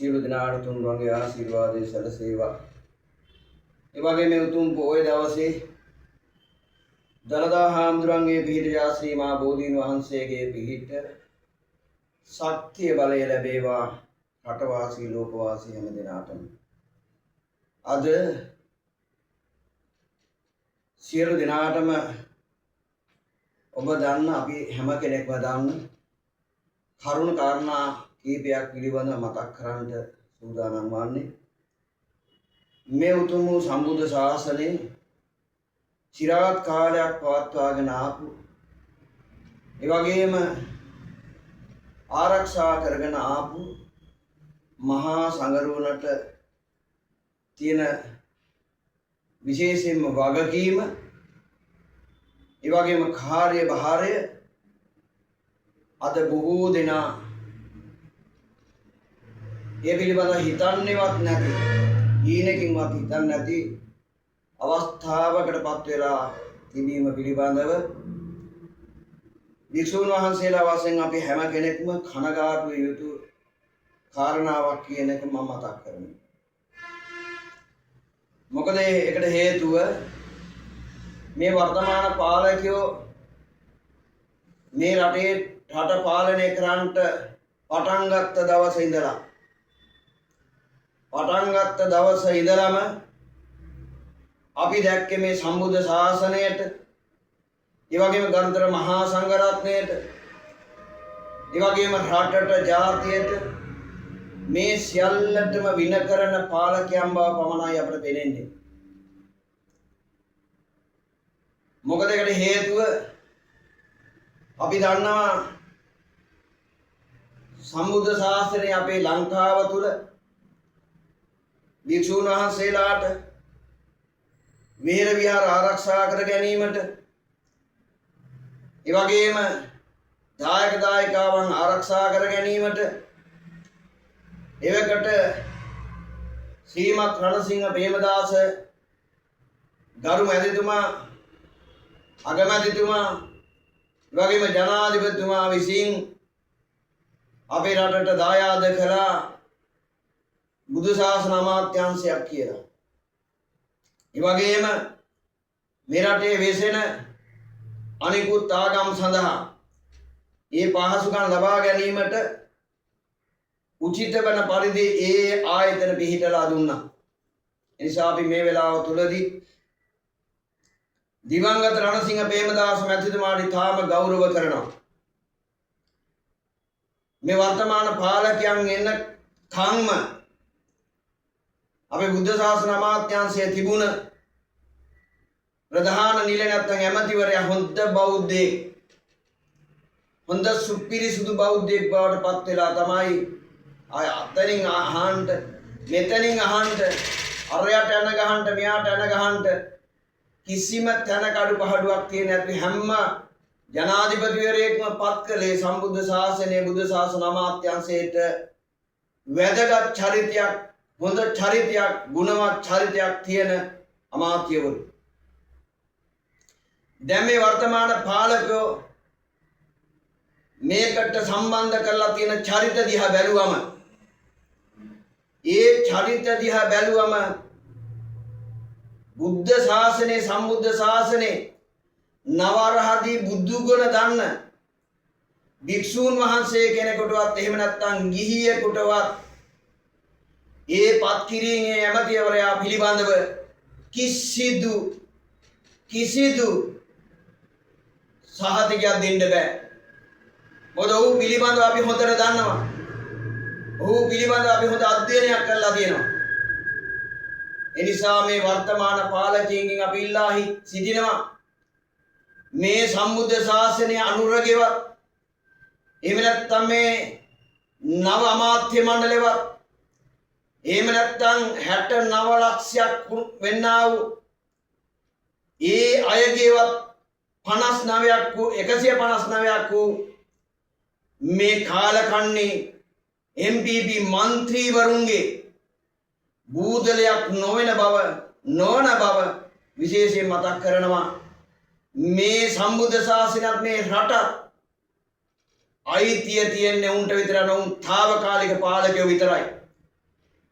සියලු දෙනාට තුන්වන්ගේ ආශිර්වාදයේ සැලසේවා. ඒ වගේම මේ උතුම් පොහොය දවසේ දලදා හාමුදුරන්ගේ පිහිට ශ්‍රී මහා බෝධීන් වහන්සේගේ පිහිට ශක්තිය බලය ලැබේවා රටවාසී ලෝකවාසී හැම දෙනාටම. අද සියලු දෙනාටම ඔබ දන්න අපි හැම කෙනෙක්ම දන්න කරුණ කාරණා කීපයක් පිළිබඳව මතක් කරන්න සූදානම් වන්නේ. මේ උතුම් වූ සම්බුද්ධ ශාසනයේ චිරාත් කාලයක් පවත්වාගෙන ආපු ඒ වගේම ආරක්ෂා කරගෙන ආපු මහා සංඝරුවනට තියෙන විශේෂයෙන්ම වගකීම ඒ වගේම කාර්යභාරය අද බොහෝ දෙනා ඒ පිළිබඳව හිතන්නේවත් නැති ඊනකින්වත් හිතන්නේ නැති අවස්ථාවකටපත් වෙලා තිබීම පිළිබඳව වික්ෂුන් වහන්සේලා වශයෙන් අපි හැම කෙනෙක්ම කනගාටු විය යුතු කාරණාවක් කියන එක මම මතක් කරනවා. මොකද ඒකට හේතුව මේ වර්තමාන පාලකයෝ මේ රට පාලනය කරන්නට පටන් ගත්ත දවසේ ඉඳලම අපි දැක්කේ මේ සම්බුද්ධ ශාසනයට ඒ වගේම ගරුතර මහා සංඝරත්නයට ඒ වගේම රටට ජාතියට මේ සියල්ලටම වින කරන පාලකයන් බව පමණයි අපිට පේන්නේ. මොකද ඒකට හේතුව අපි දන්නවා සම්බුද්ධ ශාසනය අපේ ලංකාව තුල වික්ෂුන් වහන්සේලාට විහෙර විහාර ආරක්ෂා කර ගැනීමට ඒ වගේම දායක දායිකාවන් ආරක්ෂා කර ගැනීමට එවකට ශ්‍රීමත් රණසිංහ ප්‍රේමදාස ගරු මැතිතුමා අගමැතිතුමා ඒ වගේම ජනාධිපතිතුමා විසින් අපේ රටට දායාද කළා බුදු ශාසන අමාත්‍යාංශයක් කියලා. ඒ වගේම මේ රටේ වෙසෙන අනිකුත් ආගම් සඳහා ඒ පහසුකම් ලබා ගැනීමට උචිත වන පරිදි ඒ ආයතන පිහිටලා දුන්නා. ඒ නිසා අපි මේ වෙලාව තුලදී දිවංගත රණසිංහ ප්‍රේමදාස මැතිතුමාට තාම ගෞරව කරනවා. මේ වර්තමාන පාලකයන් එන්න කම්ම අපේ බුද්ධ ශාසන අමාත්‍යාංශයේ තිබුණ ප්‍රධාන නිල නැත්තම් ඇමතිවරයා හොඳ බෞද්ධයෙක් හොඳ සුපිරිසුදු බෞද්ධයෙක් බවට පත් වෙලා තමයි අතනින් අහන්න මෙතනින් අහන්න අරයට යන ගහන්න මෙයාට යන ගහන්න කිසිම තැනක අඩුපාඩුවක් තියෙන නැති හැම ජනාධිපතිවරයෙක්ම පත් කළේ සම්බුද්ධ ශාසනයේ බුද්ධ ශාසන අමාත්‍යාංශයට වැදගත් චරිතයක් හොඳ චරිතයක් ගුණවත් චරිතයක් තියෙන අමාත්‍යවරු. දැන් මේ වර්තමාන පාලකයෝ මේකට සම්බන්ධ කරලා තියෙන චරිත දිහා බැලුවම ඒ චරිත දිහා බැලුවම බුද්ධ ශාසනයේ සම්බුද්ධ ශාසනයේ නවරහදී බුදු ගුණ දන්න භික්ෂූන් වහන්සේ කෙනෙකුටවත් එහෙම නැත්නම් ගිහියෙකුටවත් ඒ පත් කිරීමේ ඇමතිවරයා පිළිබඳව කිසිදු සහතිකයක් දෙන්න බෑ. මොකද ඔහු පිළිබඳව අපි හොඳට දන්නවා. ඔහු පිළිබඳව අපි හොඳ අධ්‍යයනයක් කරලා තියෙනවා. ඒ නිසා මේ වර්තමාන පාලකයන්ගෙන් අපි ඉල්ලා සිටිනවා මේ සම්බුද්ධ ශාසනය අනුරගෙවත් එහෙම නැත්නම් මේ නව අමාත්‍ය මණ්ඩලෙවත් එහෙම නැත්නම් 69 ලක්ෂයක් වෙන්නා වූ ඒ අයගේවත් 59ක් වූ 159ක් වූ මේ කාලකන්ණි MPP මන්ත්‍රීවරුන්ගේ බූදලයක් නොවන බව විශේෂයෙන් මතක් කරනවා. මේ සම්බුද්ධ ශාසනයත් මේ රට අයිතිය තියෙන්නේ උන්ට විතර නෙවෙයි තාවකාලික පාලකයෝ විතරයි.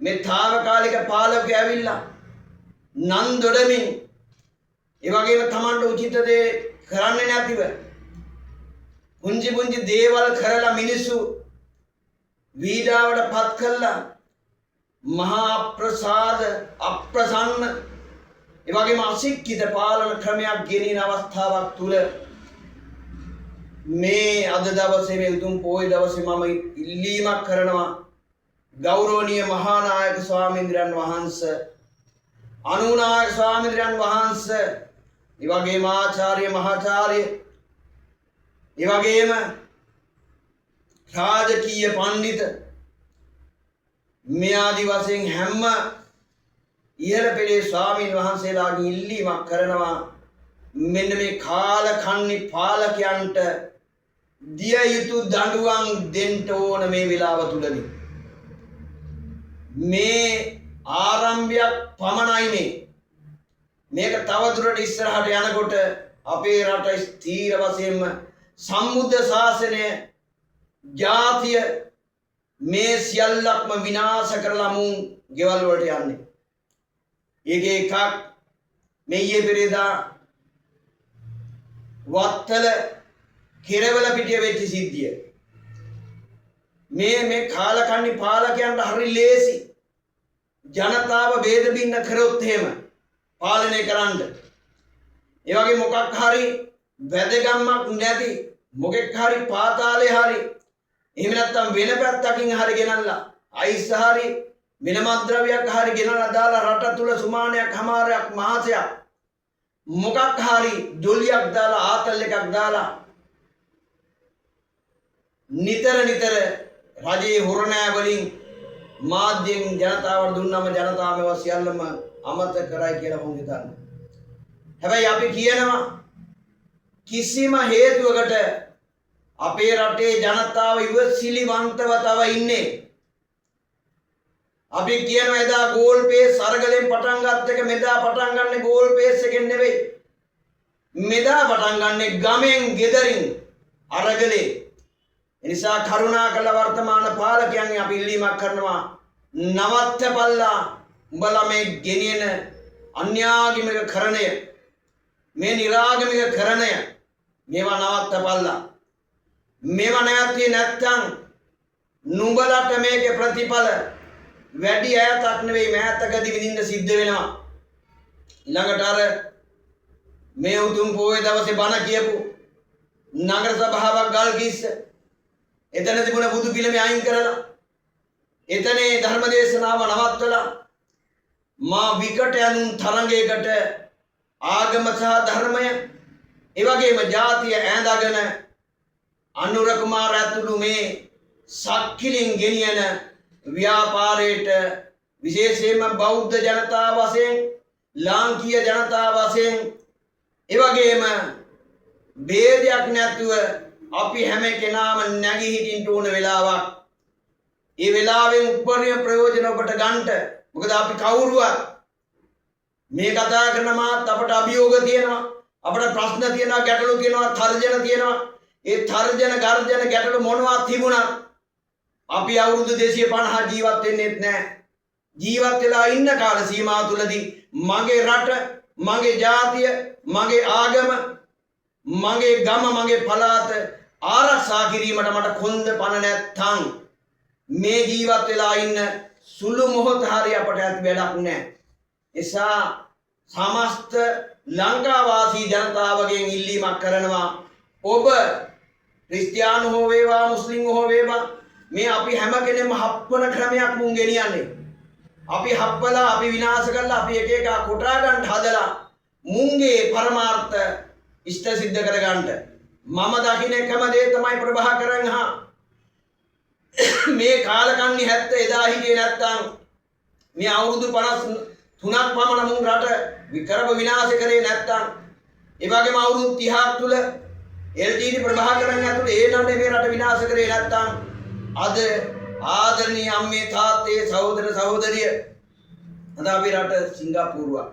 මේ తాවකාලික පාලකයෝ ඇවිල්ලා නන් දොඩමින් ඒ වගේම Tamanට උචිත දේ කරන්නේ නැතිව පුංචි පුංචි දේවල් කරලා මිනිස්සු වීඩාවට පත් කළා මහා ප්‍රසාද අප්‍රසන්න ඒ වගේම අශික්ෂිත පාලන ක්‍රමයක් ගෙනින අවස්ථාවක් තුල මේ අද දවසේ මේ උතුම් පොහොය දවසේ මම ඉල්ලීමක් කරනවා ගෞරවනීය මහානායක ස්වාමීන්ද්‍රයන් වහන්සේ අනුනායක ස්වාමීන්ද්‍රයන් වහන්සේ ඒ වගේම ආචාර්ය මහාචාර්ය ඒ වගේම රාජකීය පඬිත මේ ආදි වශයෙන් හැම ඉහළ පෙළේ ස්වාමීන් වහන්සේලාගෙන් ඉල්ලීමක් කරනවා මෙන්න මේ කාලකන්ණි පාලකයන්ට දිය යුතු දඬුවම් දෙන්න ඕන මේ වෙලාව තුලදී මේ ආරම්භයක් පමණයි මේක තවදුරට ඉස්සරහට යනකොට අපේ රට ස්ථීර වශයෙන්ම සම්බුද්ධ ශාසනය ජාතිය මේ සියල්ලක්ම විනාශ කරලා මුන් ගෙවල් වලට යන්නේ. ඒකේ එකක් මේ ඊයේ පෙරේදා වත්තල කෙරවල පිටිය වෙච්ච සිද්ධිය. මේ කාලකන්ණි පාලකයන්ට හරි ලේසි ජනතාව ભેද බින්න කරොත් එහෙම පාලනය කරන්න. ඒ වගේ මොකක් හරි වැදගම්මක් නැති මොකෙක් හරි පාතාලේ හරි එහෙම නැත්නම් වෙන පැත්තකින් හරි ගෙනල්ලා අයිස් හරි වෙන මත්ද්‍රව්‍යයක් හරි ගෙනල්ලා දාලා රට තුල සුමානයක් හමාරයක් මාසයක් මොකක් හරි ජොලියක් දාලා ආතල් එකක් දාලා නිතර රජයේ හොරණෑ වලින් මාධ්‍යෙන් ජනතාවට දුන්නම ජනතාව මේවා සියල්ලම අමතක කරයි කියලා මම හිතන්නේ. හැබැයි අපි කියනවා කිසිම හේතුවකට අපේ රටේ ජනතාව ඉවසිලිවන්තව තව ඉන්නේ. අපි කියනවා එදා ගෝල් පේස් අරගලෙන් පටන් ගත්ත එක මෙදා පටන් ගන්න ගෝල් පේස් එකෙන් නෙවෙයි. මෙදා පටන් ගන්න ගමෙන් ගෙදරින් අරගලේ. එනිසා කරුණාකර වර්තමාන පාලකයන් අපි ඉල්ලීමක් කරනවා නවත්තපල්ලා උඹලා මේ ගෙනියන අන්‍යාගමික කරණය මේ නිරාගමික කරණය මේවා නවත්තපල්ලා. මේවා නැවතුනේ නැත්තම් නුඹලට මේකේ ප්‍රතිඵල වැඩි ඈතක් නෙවෙයි මෑතකදී විඳින්න සිද්ධ වෙනවා. ඊළඟට අර මේ උතුම් පොහොය දවසේ බණ කියපු නගර සභාවක් ගල්කිස්ස එතන තිබුණ බුදු පිළිමේ අයින් කරලා එතනේ ධර්ම දේශනාව නවත්තලා මා විකට යනුම් තරංගයකට ආගම සහ ධර්මය ඒ වගේම ජාතිය ඈඳගෙන අනුර කුමාර ඇතුළු මේ සක්කිලින් ගෙනියන ව්‍යාපාරයට විශේෂයෙන්ම බෞද්ධ ජනතාව වශයෙන් ලාංකීය ජනතාව වශයෙන් ඒ වගේම ભેදයක් නැතුව අපි හැම කෙනාම නැගී හිටින්න ඕන වෙලාවක්. ඒ වෙලාවෙන් උපරිම ප්‍රයෝජන ඔබට ගන්නට. මොකද අපි කවුරුවත් මේ කතා කරන මාත් අපට අභියෝග තියෙනවා. අපට ප්‍රශ්න තියෙනවා, ගැටලු තියෙනවා, තර්ජන තියෙනවා. ඒ තර්ජන, ගර්ජන, ගැටලු මොනවා තිබුණත් අපි අවුරුදු 250 ජීවත් වෙන්නේත් නැහැ. ජීවත් වෙලා ඉන්න කාල සීමාව තුලදී මගේ රට, මගේ ජාතිය, මගේ ආගම, මගේ ගම, මගේ පළාත ආරක්ෂා කිරීමට මට කොන්ද පණ නැත්තම් මේ ජීවත් වෙලා ඉන්න සුළු මොහොත හරි අපට ඇති වැඩක් නැහැ. එසා සමස්ත ලංකාවාසී ජනතාවගෙන් ඉල්ලීමක් කරනවා ඔබ ක්‍රිස්තියානි හෝ වේවා මුස්ලිම් හෝ වේවා මේ අපි හැම කෙනෙක්ම හප්පන ක්‍රමයක් මුන් ගෙනියන්නේ. අපි හප්පලා අපි විනාශ කරලා අපි එක එක කොටා ගන්න හදලා මුන්ගේ පරමාර්ථ ඉෂ්ට සිද්ධ කර ගන්නට මම දකින්න එකම දේ තමයි ප්‍රභාකරන් මේ කාලකන්ණි 70 එදා හිටියේ නැත්තම් මේ අවුරුදු 53ක් පමණ මුන් රට විකරව විනාශ කරේ නැත්තම් ඒ වගේම අවුරුදු 30ක් තුල එල්.ටී.ටී. ප්‍රභාකරන් ඇතුළේ ඒ නඩේ මේ රට විනාශ කරේ නැත්තම් අද ආදරණීය අම්මේ තාත්තේ සහෝදර සහෝදරිය අද අපි රට සිංගප්පූරුවක්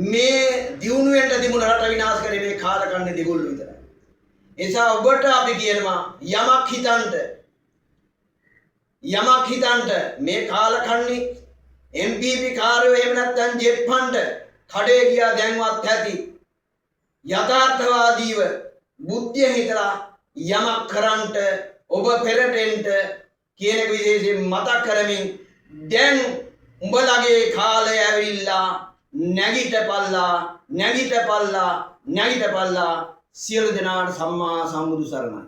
මේ දියුණුවෙන්ට තිබුණ රට විනාශ කරේ මේ කාලකන්ණි දෙගොල්ලෝ විතරයි. එසා ඔබට අපි කියනවා යමක් හිතන්න යමක් හිතන්ට මේ කාලකන්ණි MPP කාර්යෝ එහෙම නැත්නම් ජෙප්පන්ට කඩේ ගියා දැන්වත් ඇති යථාර්ථවාදීව බුද්ධිය හිතලා යමක් කරන්ට ඔබ පෙරටෙන්ට කියන එක විශේෂයෙන් මතක් කරමින් දැන් උඹලගේ කාලය ඇවිල්ලා නැගිටපල්ලා සියලු දෙනාට සම්මා සම්බුදු සරණයි.